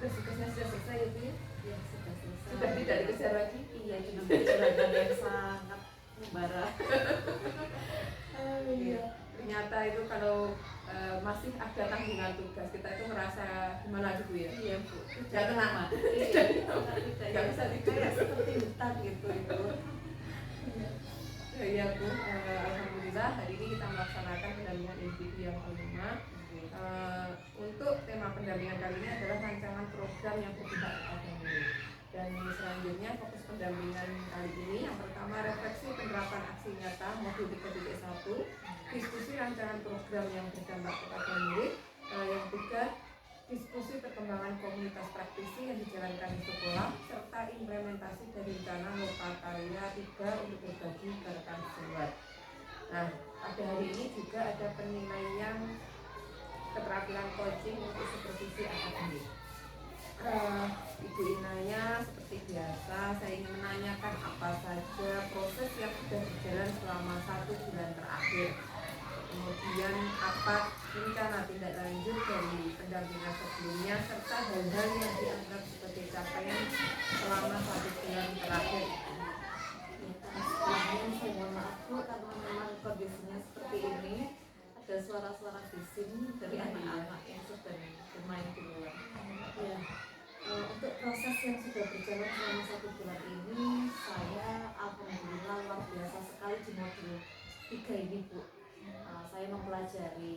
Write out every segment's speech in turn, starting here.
tugas-tugasnya sudah selesai ya Bu ya? Ya sudah selesai. Sudah tidak dikejar lagi? Iya, dengan perjalanan yang sangat membara. Iya. Ternyata itu kalau masih ada tanggungan tugas kita itu merasa gimana Bu ya? Iya Bu. Gak tenang. Gak bisa tidur. Kayak seperti hutan gitu itu. Ya Bu, alhamdulillah hari ini kita melaksanakan pendampingan individu yang kelima. Untuk tema pendampingan kali ini adalah rancangan program yang berpihak kepada murid. Dan selanjutnya fokus pendampingan kali ini yang pertama refleksi penerapan aksi nyata modul 3.1, diskusi rancangan program yang berdampak kepada murid. Yang ketiga, diskusi perkembangan komunitas praktisi yang dijalankan di sekolah serta implementasi dari rencana lokal karya 3 untuk berbagi ke rekan sejawat. Nah, pada hari ini juga ada penilaian keterampilan coaching untuk supervisi akademik. Ibu Inaya, seperti biasa saya ingin menanyakan apa saja proses yang sudah berjalan selama 1 bulan terakhir. Kemudian apa rencana tindak lanjut dari pendampingan sebelumnya serta hal-hal yang dianggap sebagai capaian selama 1 bulan terakhir. Sebelumnya saya mohon maaf Bu, karena memang kondisinya seperti ini. Ada suara-suara bising dari anak-anak yang sedang bermain di luar. Ya, untuk proses yang sudah berjalan selama 1 bulan ini, saya alhamdulillah luar biasa sekali di modul 3 ini Bu. Saya mempelajari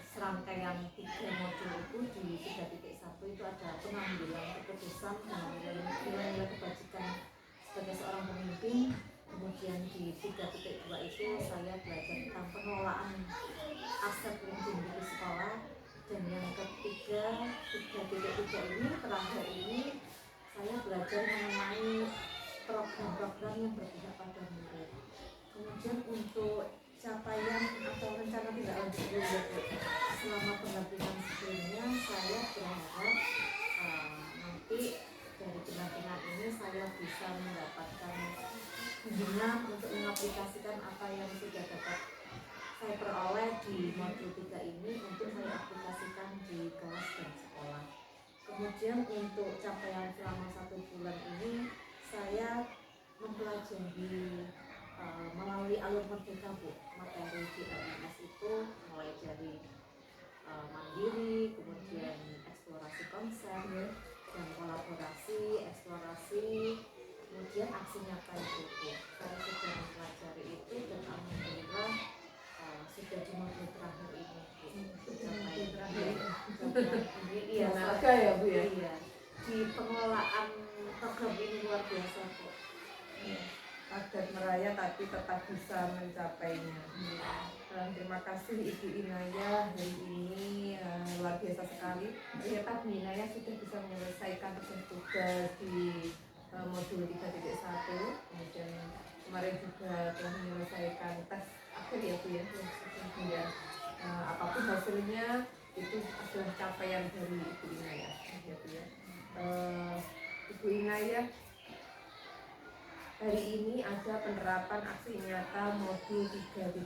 serangkaian 3 modul itu di 3.1 itu ada pengambilan keputusan dan nilai-nilai kebajikan sebagai seorang pemimpin. Kemudian di 3.2 itu saya belajar tentang pengelolaan aset yang dimiliki sekolah. Dan yang ketiga, 3.3 ini terakhir ini saya belajar mengenai program-program yang berpihak pada murid. Kemudian untuk capaian atau rencana tindak lanjut selama pendampingan sebelumnya, saya berharap nanti dari pendampingan ini saya bisa mendapatkan bimbingan untuk mengaplikasikan apa yang sudah dapat saya peroleh di modul 3 ini untuk saya aplikasikan di kelas dan sekolah. Kemudian untuk capaian selama 1 bulan ini saya mempelajari melalui alur merdeka Bu, materi di LMS itu mulai dari mandiri, kemudian eksplorasi konsep dan kolaborasi, eksplorasi, kemudian aksi nyata itu Bu. Saya sudah mempelajari itu dan alhamdulillah sudah di modul terakhir ini Bu. Capaian terakhir ini iya Naga ya Bu ya? Iya. Di pengelolaan program ini luar biasa Bu. Padat meraya tapi tetap bisa mencapainya. Terima kasih Ibu Inaya, hari ini luar biasa sekali. Ternyata Bu Inaya sudah bisa menyelesaikan tugas di modul 3.1. Kemudian kemarin juga telah menyelesaikan tes akhir ya Bu ya. Ya. Apapun hasilnya itu adalah capaian dari Ibu Inaya. Ya, Bu ya. Ibu Inaya, hari ini ada penerapan aksi nyata modul 3.1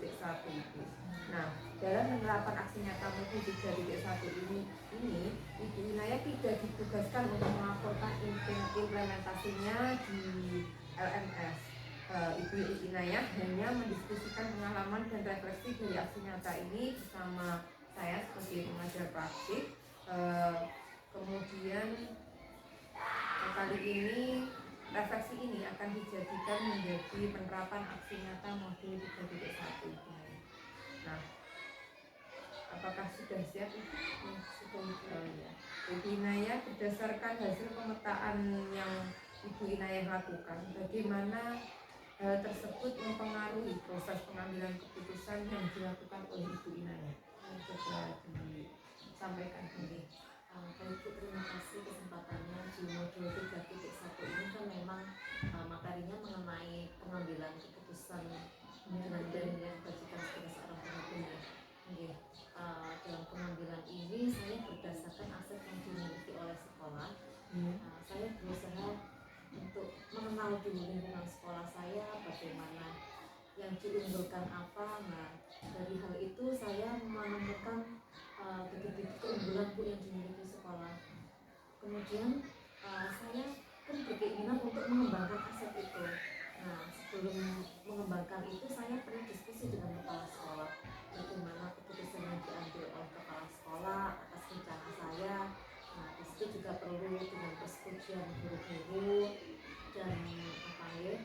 itu. Nah, dalam penerapan aksi nyata modul 3.1 ini Ibu Inaya tidak ditugaskan untuk melaporkan implementasinya di LMS. Ibu Inaya hanya mendiskusikan pengalaman dan refleksi dari aksi nyata ini bersama saya sebagai pengajar praktik. Kemudian kali ini refleksi ini akan dijadikan menjadi penerapan aksi nyata modul 3.1 itu. Nah, apakah sudah siap Ibu? Sudah ya. Ibu Inaya, berdasarkan hasil pemetaan yang Ibu Inaya lakukan, bagaimana hal tersebut mempengaruhi proses pengambilan keputusan yang dilakukan oleh Ibu Inaya? Coba disampaikan ini. Baik Bu, terima kasih kesempatannya. Di modul 3.1 ini kan memang materinya mengenai pengambilan keputusan dan yang kebajikan sebagai seorang pemimpin. Dalam pengambilan ini saya berdasarkan aset yang dimiliki oleh sekolah. Saya berusaha untuk mengenal dulu lingkungan sekolah saya, bagaimana yang diunggulkan apa. Nah, dari hal itu saya menemukan titik-titik keunggulan Bu yang dimiliki sekolah. kemudian saya kan berkeinginan untuk mengembangkan aset itu. Nah, sebelum mengembangkan itu saya pernah diskusi dengan kepala sekolah bagaimana keputusan yang diambil oleh kepala sekolah atas rencana saya. Nah, di situ juga perlu dengan persetujuan guru-guru dan apa ya,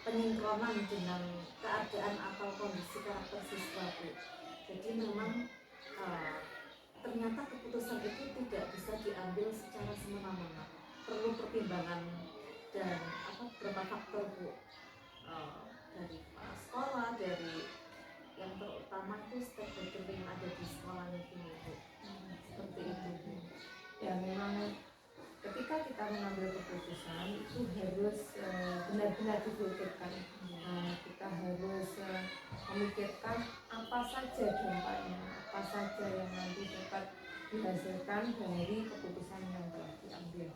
penyinkronan dengan keadaan atau kondisi karakter siswa Bu. Jadi memang ternyata keputusan itu tidak bisa diambil secara semena-mena, perlu pertimbangan dan beberapa faktor Bu, dari kepala sekolah, dari yang terutama itu stakeholder yang ada di sekolah itu Bu. Seperti itu Bu. Ya memang ketika kita mengambil keputusan itu harus benar-benar dipikirkan. Kita harus memikirkan apa saja dampaknya, apa saja yang nanti dapat dihasilkan dari keputusan yang telah diambil.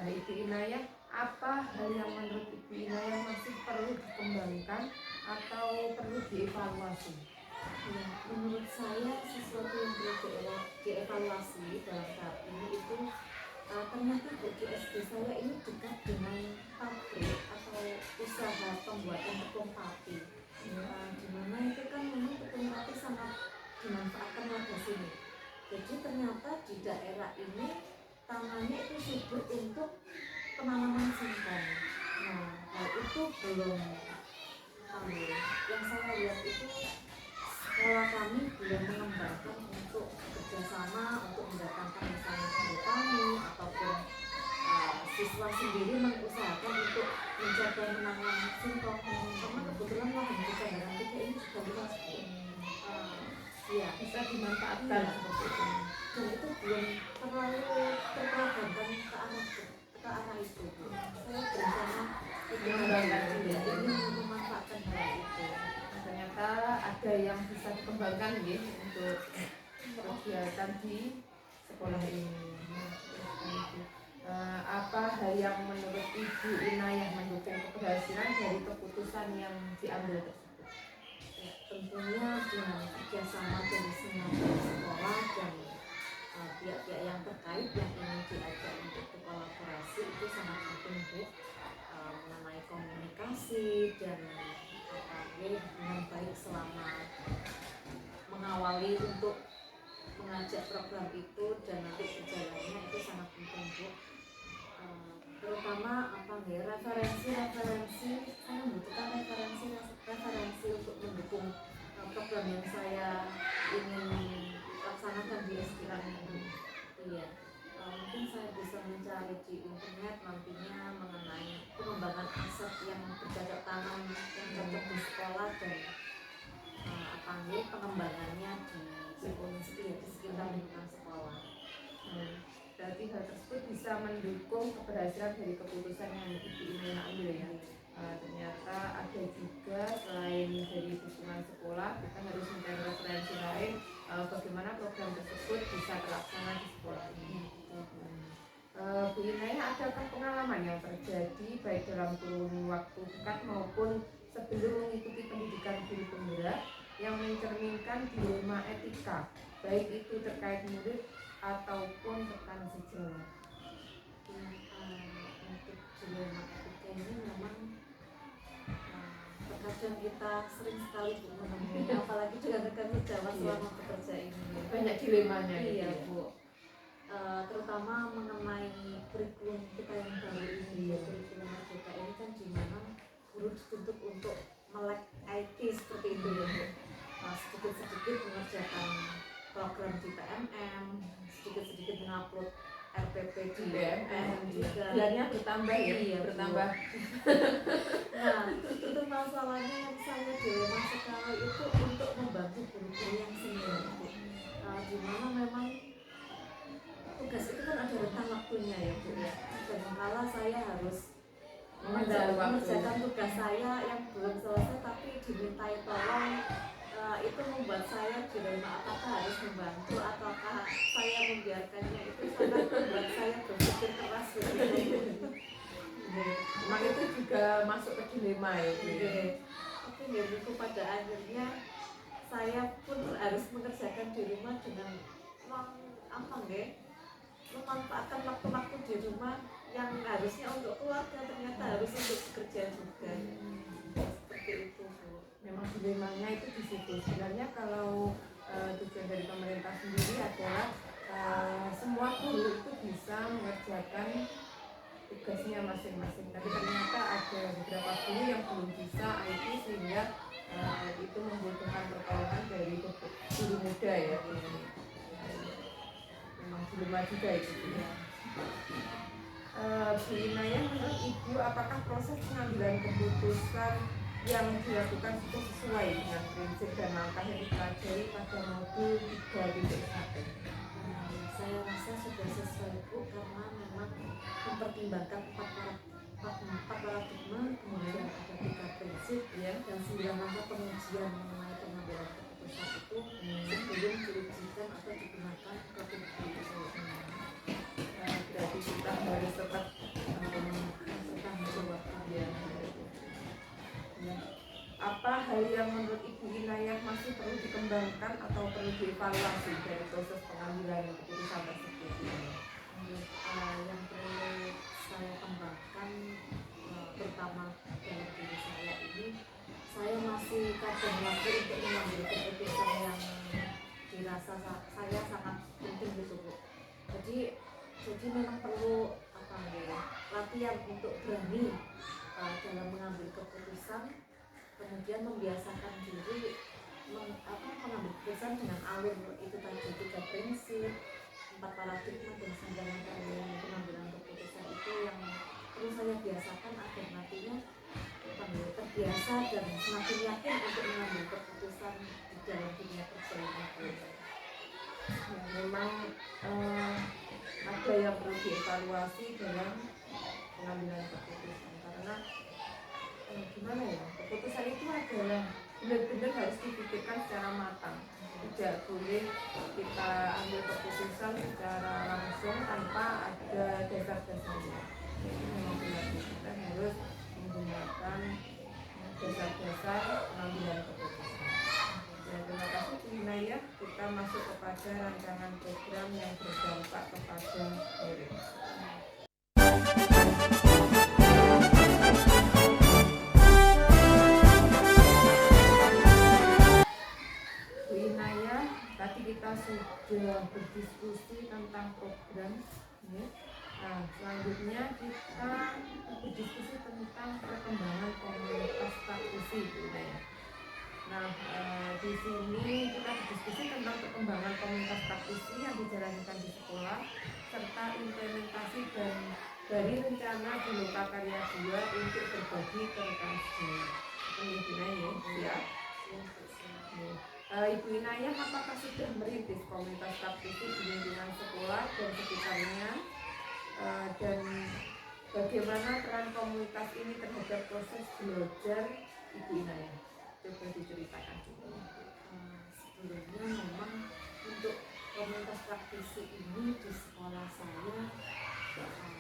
Ibu Inayah, apa hal yang menurut Ibu Inayah masih perlu dikembangkan atau perlu dievaluasi? Ya, menurut saya sesuatu yang perlu dievaluasi dalam tahap ini itu ternyata di SD saya ini dekat dengan pabrik atau usaha pembuatan tepung pati. Di mana itu kan memang tepung pati sangat dimanfaatkan warga sini. Jadi ternyata di daerah ini tanahnya itu subur untuk penanaman singkong. Nah, hal itu belum yang saya lihat itu sekolah kami belum mengembangkan untuk bekerjasama untuk mendatangkan misalnya guru kami ataupun siswa sendiri mengusahakan untuk mencoba menanam singkong, karena kebetulan lahan kita Haran kita ini sudah luas ya Bisa dimanfaatkan seperti itu. Dan itu belum terlalu terprogramkan ke arah itu Bu. Saya berencana Mengembangkan ini memanfaatkan hal itu. Ternyata ada yang bisa dikembangkan ya untuk kegiatan di sekolah ini. Apa hal yang menurut Ibu Inayah mendukung keberhasilan dari keputusan yang diambil tersebut? Ya, tentunya dengan kerjasama dari semua sekolah dan pihak-pihak yang terkait yang ingin diajak untuk berkolaborasi itu sangat penting Bu, mengenai komunikasi dan hubungan baik selama mengawali untuk mengajak program itu dan nanti berjalannya itu sangat penting Bu. Terutama referensi saya membutuhkan referensi untuk mendukung program yang saya ingin laksanakan di sekitar ini. Iya, mungkin saya bisa mencari di internet nantinya mengenai pengembangan aset yang bercocok tanam yang cocok di sekolah dan pengembangannya di sekitar lingkungan sekolah. Berarti hal tersebut bisa mendukung keberhasilan dari keputusan yang Ibu Inayah ambil ya. Ternyata ada juga selain dari dukungan sekolah, kita harus mencari referensi lain bagaimana program tersebut bisa terlaksana di sekolah ini. Bu Inayah, adakah pengalaman yang terjadi baik dalam kurun waktu dekat maupun sebelum mengikuti pendidikan guru penggerak yang mencerminkan dilema etika, baik itu terkait murid ataupun rekan sejawat? Untuk dilema etika ini memang terkadang kita sering sekali menemui, apalagi dengan rekan sejawat selama bekerja ini. Banyak dilemanya. Iya Bu. Terutama mengenai kurikulum kita yang baru ini, kurikulum merdeka ini kan di mana guru dituntut untuk melek IT seperti itu ya Bu. Sedikit-sedikit mengerjakan program di PMM, sedikit-sedikit mengupload RPP di PMM juga. Bulannya bertambah ya, iya, bertambah. Nah, itu masalahnya yang saya dilema sekali itu untuk membantu guru-guru yang senior Bu. Di mana memang tugas itu kan ada rentang waktunya ya Bu ya. Kadangkala saya harus mengerjakan tugas saya yang belum selesai tapi dimintai tolong. Itu membuat saya dilema apakah harus membantu ataukah saya membiarkannya. Itu sangat membuat saya berpikir keras begitu. Memang itu juga masuk ke dilema ya. Tapi itu pada akhirnya saya pun harus mengerjakan di rumah dengan memanfaatkan waktu-waktu di rumah yang harusnya untuk keluarga ternyata harus untuk bekerja juga. Seperti itu Bu. Memang dilemanya itu di situ. Sebenarnya kalau tujuan dari pemerintah sendiri adalah semua guru itu bisa mengerjakan tugasnya masing-masing. Tapi ternyata ada beberapa guru yang belum bisa IT sehingga itu membutuhkan pertolongan dari guru muda ya. Memang dilema juga itu ya. Bu Inayah, menurut Ibu apakah proses pengambilan keputusan yang dilakukan itu sesuai dengan prinsip dan langkah yang dipelajari pada modul 3.1? Saya rasa sudah sesuai Bu, karena memang mempertimbangkan empat paradigma, kemudian ada 3 prinsip Ya. dan 9 langkah pengujian mengenai pengambilan keputusan itu sebelum diujikan atau digunakan ke publik. Berarti kita harus tetap menjawab ya. Ya. Apa hal yang menurut Ibu Inayah masih perlu dikembangkan atau perlu dievaluasi dari proses pengambilan keputusan tersebut? Yang perlu saya kembangkan terutama dalam diri saya ini, saya masih kadang waktu untuk mengambil keputusan yang dirasa saya sangat penting gitu Bu. Jadi memang perlu latihan untuk berani dalam mengambil keputusan, kemudian membiasakan diri mengambil keputusan dengan alur itu tadi 3 prinsip, 4 paradigma dan 9 langkah pengambilan keputusan itu yang perlu saya biasakan agar nantinya terbiasa dan semakin yakin untuk mengambil keputusan di dalam dunia kerja ini. Ya, memang ada yang perlu dievaluasi dalam pengambilan keputusan karena gimana ya, keputusan itu adalah benar-benar harus dipikirkan secara matang. Tidak boleh kita ambil keputusan secara langsung tanpa ada dasar-dasarnya. Jadi memang kita harus menggunakan dasar-dasar pengambilan keputusan. Ya, terima kasih Bu Inayah. Kita masuk kepada rancangan program yang berdampak kepada murid. Bu Inayah, tadi kita sudah berdiskusi tentang program ya. Nah, selanjutnya kita berdiskusi tentang perkembangan komunitas praktisi Bu Inayah. Nah, di sini kita berdiskusi tentang perkembangan komunitas praktisi yang dijalankan di sekolah serta implementasi dan dari rencana di Lokakarya 2 untuk berbagi ke rekan sejauh. Ibu Inayah, siap? Ibu Inayah, apakah sudah merintis komunitas praktisi di lingkungan sekolah dan sekitarnya? Dan bagaimana peran komunitas ini terhadap proses belajar Ibu Inayah? Coba diceritakan dulu. Sebelumnya memang untuk komunitas praktisi ini di sekolah saya,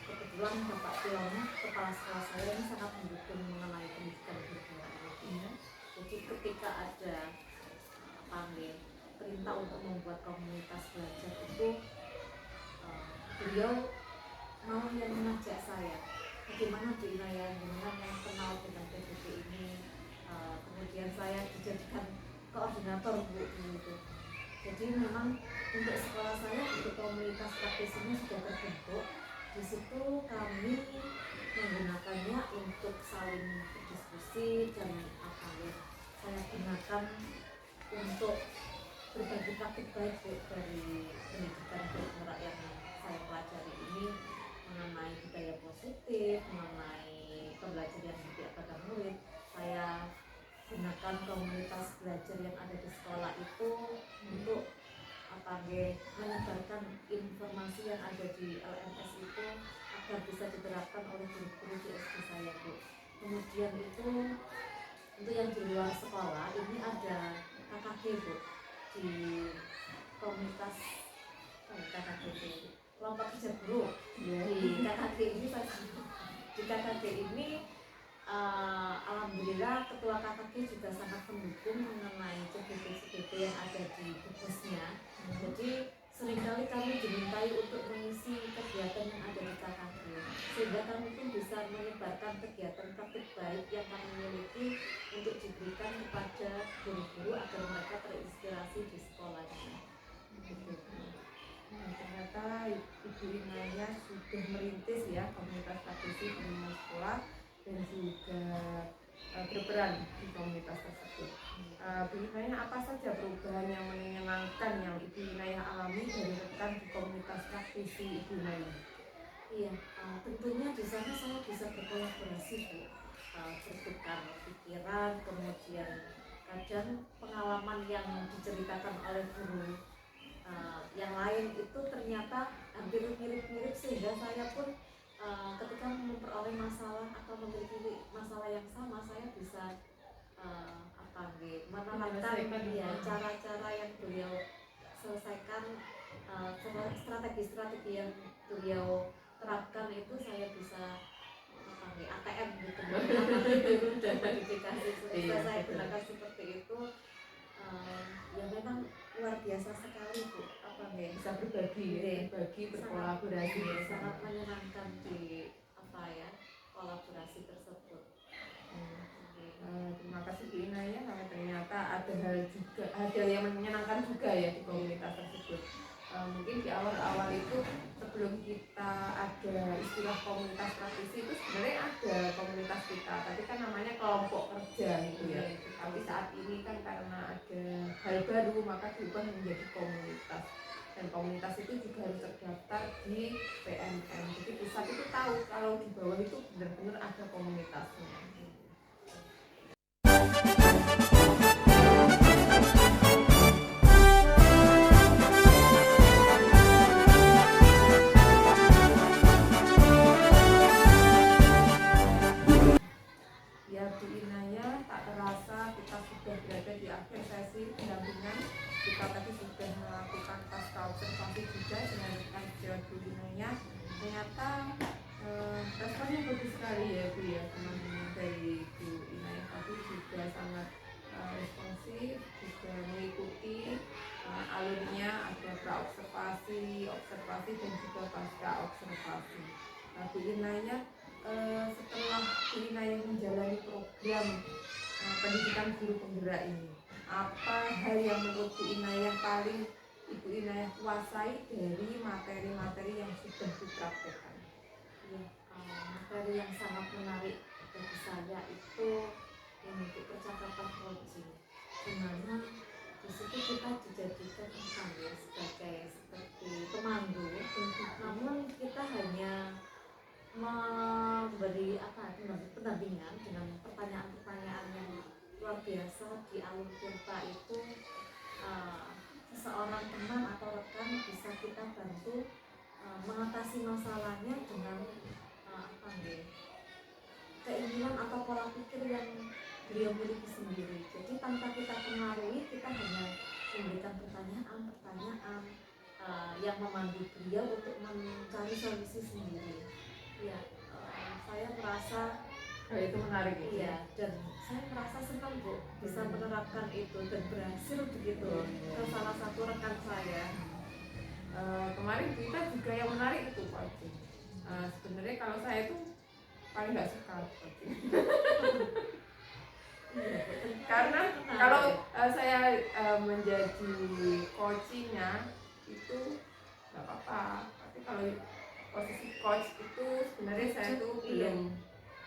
kebetulan Bapak Tiono, kepala sekolah saya ini sangat mendukung mengenai pendidikan berkelanjutan. Jadi ketika ada perintah untuk membuat komunitas belajar itu, beliau mau yang mengajak saya, bagaimana Bu Inayah dengan yang kenal dengan PBB ini. Kemudian saya dijadikan koordinator Bu gitu. Jadi memang untuk sekolah saya untuk komunitas praktis ini sudah terbentuk. Di situ kami menggunakannya untuk saling berdiskusi dan saya gunakan untuk berbagi praktik baik dari pendidikan bergerak yang saya pelajari ini mengenai budaya positif, mengenai pembelajaran didik pada murid. Saya gunakan komunitas belajar yang ada di sekolah itu untuk menyebarkan informasi yang ada di LMS itu agar bisa diterapkan oleh guru-guru di SD saya Bu. Kemudian itu untuk yang di luar sekolah ini ada KKG Bu, di komunitas KKG kelompok kerja guru di KKG ini di KKG ini alhamdulillah ketua KKG juga sangat mendukung mengenai CBP yang ada di bugusnya. Jadi seringkali kami dimintai untuk mengisi kegiatan praktik baik yang kami miliki untuk diberikan kepada guru-guru agar mereka terinspirasi di sekolahnya. Gitu. Nah, ternyata Ibu Inaya sudah merintis ya komunitas praktisi di lingkungan sekolah dan juga berperan di komunitas tersebut. Bu Inaya, apa saja perubahan yang menyenangkan yang Ibu Inaya alami dari rekan di komunitas praktisi Ibu Inaya? Iya, tentunya di sana saya bisa berkolaborasi, Bu, bertukar pikiran, kemudian kadang pengalaman yang diceritakan oleh guru yang lain itu ternyata hampir mirip-mirip, sehingga saya pun ketika memperoleh masalah atau memiliki masalah yang sama, saya bisa menerapkan ya cara-cara yang beliau selesaikan, strategi-strategi yang beliau terapkan itu saya bisa ATM gitu, dan verifikasi selesai saya gunakan seperti itu. Ya memang luar biasa sekali, Bu, bisa berbagi, berkolaborasi, sangat menyenangkan di kolaborasi tersebut. Terima kasih Bu Inaya, karena ternyata ada hal yang menyenangkan juga ya di komunitas tersebut. Mungkin di awal-awal itu sebelum kita ada istilah komunitas praktisi itu sebenarnya ada komunitas kita, tapi kan namanya kelompok kerja gitu ya. Tapi saat ini kan karena ada hal baru maka diubah menjadi komunitas, dan komunitas itu juga harus terdaftar di PMM. Jadi pusat itu tahu kalau di bawah itu benar-benar ada komunitasnya. Ya Bu Inaya, tak terasa kita sudah berada di akhir sesi pendampingan. Kita tadi sudah melakukan pasca observasi juga dengan rekan sejawat Bu Inaya. Ternyata responnya bagus sekali ya Bu ya, teman-teman dari Bu Inaya tadi juga sangat responsif, juga mengikuti alurnya, ada pra-observasi, observasi dan juga pasca observasi. Bu Inaya, setelah Bu Inaya menjalani program pendidikan guru penggerak ini, apa hal yang menurut Bu Inaya paling Ibu Inaya kuasai dari materi-materi yang sudah dipraktekkan? Ya, materi yang sangat menarik bagi saya itu yang untuk percakapan coaching, di mana di situ kita dijadikan seperti pemandu, namun kita hanya memberi pendampingan dengan pertanyaan-pertanyaan yang luar biasa. Di alur kita itu seseorang teman atau rekan bisa kita bantu mengatasi masalahnya dengan keinginan atau pola pikir yang beliau miliki sendiri. Jadi tanpa kita pengaruhi, kita hanya memberikan pertanyaan-pertanyaan yang memandu beliau untuk mencari solusi sendiri. Ya, saya merasa itu menarik itu. Iya, dan saya merasa senang, Bu, bisa menerapkan itu dan berhasil begitu ke salah satu rekan saya. Kemarin kita juga yang menarik itu coaching. Sebenarnya kalau saya itu paling nggak suka coaching. Karena kalau saya menjadi coachingnya itu nggak apa-apa, tapi kalau posisi coach itu sebenarnya saya tuh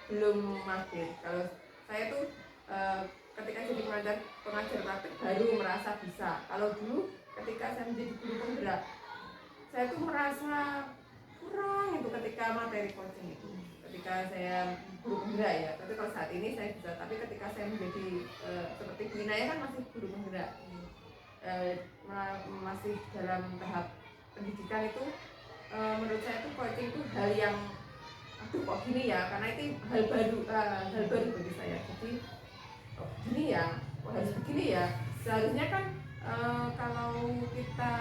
belum mahir. Kalau saya tuh ketika jadi pengajar praktik baru merasa bisa. Kalau dulu ketika saya menjadi guru penggerak, saya tuh merasa kurang itu ketika materi coaching itu. Ketika saya guru penggerak ya, tapi kalau saat ini saya bisa. Tapi ketika saya menjadi seperti Bu Inaya kan masih guru penggerak, masih dalam tahap pendidikan itu, menurut saya itu coaching itu hal yang kok gini ya, karena itu hal baru bagi saya. Jadi gini ya, harus begini ya. Seharusnya kan kalau kita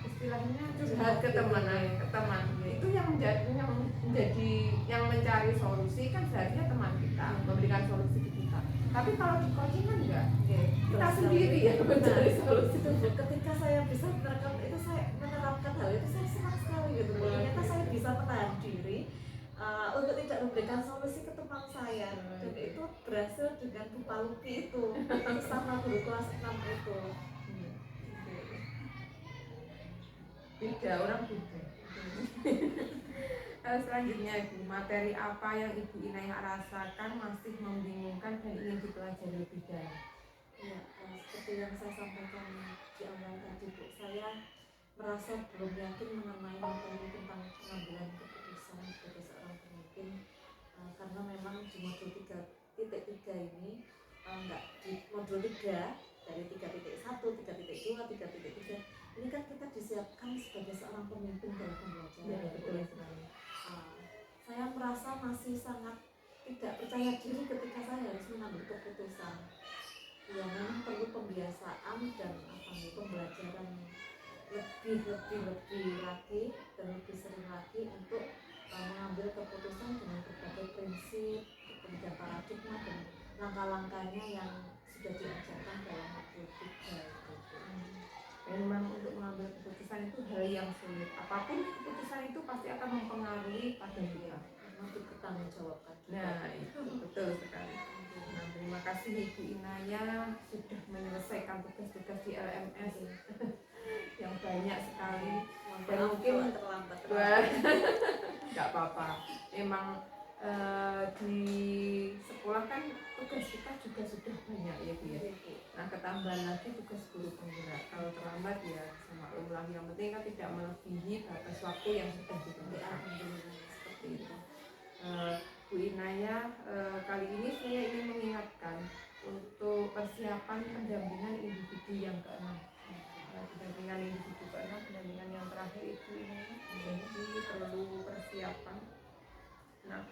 istilahnya curhat ke teman itu yang menjadi yang mencari solusi kan seharusnya teman kita memberikan solusi ke kita. Tapi kalau di coaching kan enggak, kita sendiri ya mencari solusi. Ketika saya bisa menerapkan hal itu, saya senang sekali gitu. Ternyata saya bisa menahan diri untuk tidak memberikan solusi ke teman saya, dan itu berhasil dengan Bupa Luki itu sama guru kelas 6 itu. Beda orang beda. Selanjutnya Ibu, materi apa yang Ibu Inayah rasakan masih membingungkan dan ingin dipelajari lebih dalam? Ya, seperti yang saya sampaikan di awal tadi Bu, saya merasa belum yakin mengenai materi tentang pengambilan keputusan sebagai seorang pemimpin, karena memang di modul 3.3 ini enggak di modul 3 dari 3.1, 3.2, 3.3 ini kan kita disiapkan sebagai seorang pemimpin dalam pembelajaran. Ya, betul sekali. Saya merasa masih sangat tidak percaya diri ketika saya harus mengambil keputusan. Ya memang perlu pembiasaan dan pembelajaran lebih lagi dan lebih sering lagi untuk mengambil keputusan dengan berbagai prinsip, kemudian paradigma dan langkah-langkahnya yang sudah diajarkan dalam modul 3. Memang untuk mengambil keputusan itu hal yang sulit. Apapun keputusan itu pasti akan mempengaruhi pada kita. Memang bertanggung jawabkan. Nah, itu betul sekali. Nah, terima kasih Ibu Inayah sudah menyelesaikan tugas-tugas di LMS yang banyak sekali. Dan mungkin terlambat. Nggak apa-apa. Memang di sekolah kan tugas kita juga sudah banyak ya Bu ya. Nah, ketambahan lagi tugas guru penggerak. Kalau terlambat ya sama ulang. Yang penting kan tidak melebihi batas waktu yang sudah ditentukan. Seperti itu. Bu Inayah, kali ini saya ingin mengingatkan untuk persiapan pendampingan individu yang ke-6. Pendampingan individu ke-6, pendampingan yang terakhir itu ini, jadi perlu persiapan. Nah,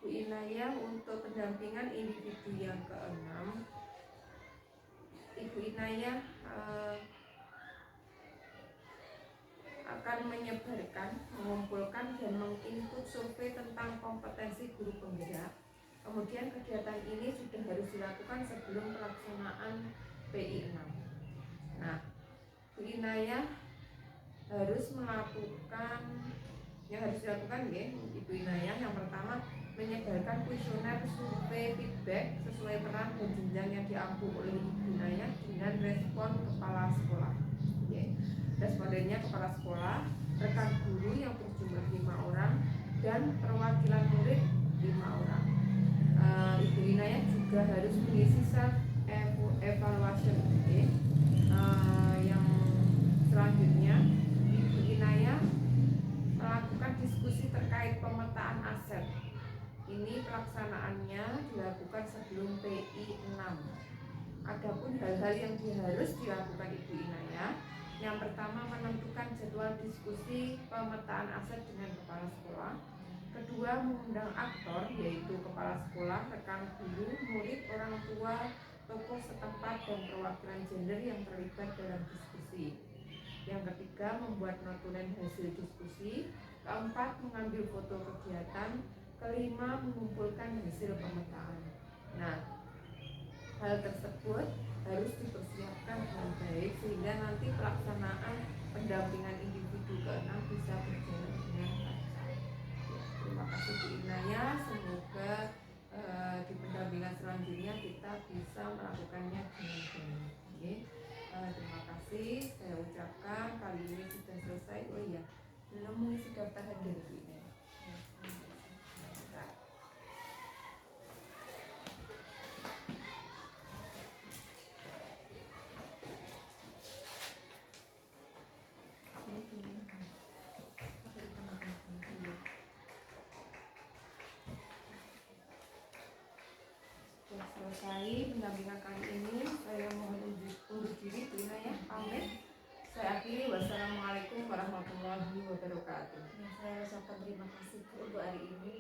Bu Inayah untuk pendampingan individu yang ke-6, Ibu Inayah akan menyebarkan, mengumpulkan dan menginput survei tentang kompetensi guru penggerak. Kemudian kegiatan ini sudah harus dilakukan sebelum pelaksanaan PI 6. Nah, Bu Inayah harus melakukan yang harus dilakukan ya, Ibu Inayah. Yang pertama, menyebarkan kuesioner survei feedback sesuai peran dan jenjang yang diampu oleh Ibu Inayah dengan respon kepala sekolah. Respondennya kepala sekolah, rekan guru yang berjumlah 5 orang, dan perwakilan murid 5 orang. Ibu Inayah juga harus mengisi self evaluation yang selanjutnya Ibu Inayah melakukan diskusi terkait pemetaan aset. Ini pelaksanaannya dilakukan sebelum PI 6. Adapun hal-hal yang harus dilakukan Ibu Inayah, yang pertama menentukan jadwal diskusi pemetaan aset dengan kepala sekolah. Kedua, mengundang aktor yaitu kepala sekolah, rekan guru, murid, orang tua, tokoh setempat dan perwakilan gender yang terlibat dalam diskusi. Yang ketiga, membuat notulen hasil diskusi. Keempat, mengambil foto kegiatan. Kelima, mengumpulkan hasil pemetaan. Nah, hal tersebut harus dipersiapkan dengan baik sehingga nanti pelaksanaan pendampingan individu ke-6 bisa berjalan dengan lancar. Terima kasih Bu Inayah, semoga di pendampingan selanjutnya kita bisa melakukannya dengan baik. Terima kasih, saya ucapkan kali ini sudah selesai. Oh iya, belum mengisi daftar hadir Bu Inayah. Selesai pendampingan kali ini, saya mohon undur diri Bu Inayah, pamit. Saya akhiri, wassalamualaikum warahmatullahi wabarakatuh. Saya ucapkan terima kasih Bu untuk hari ini.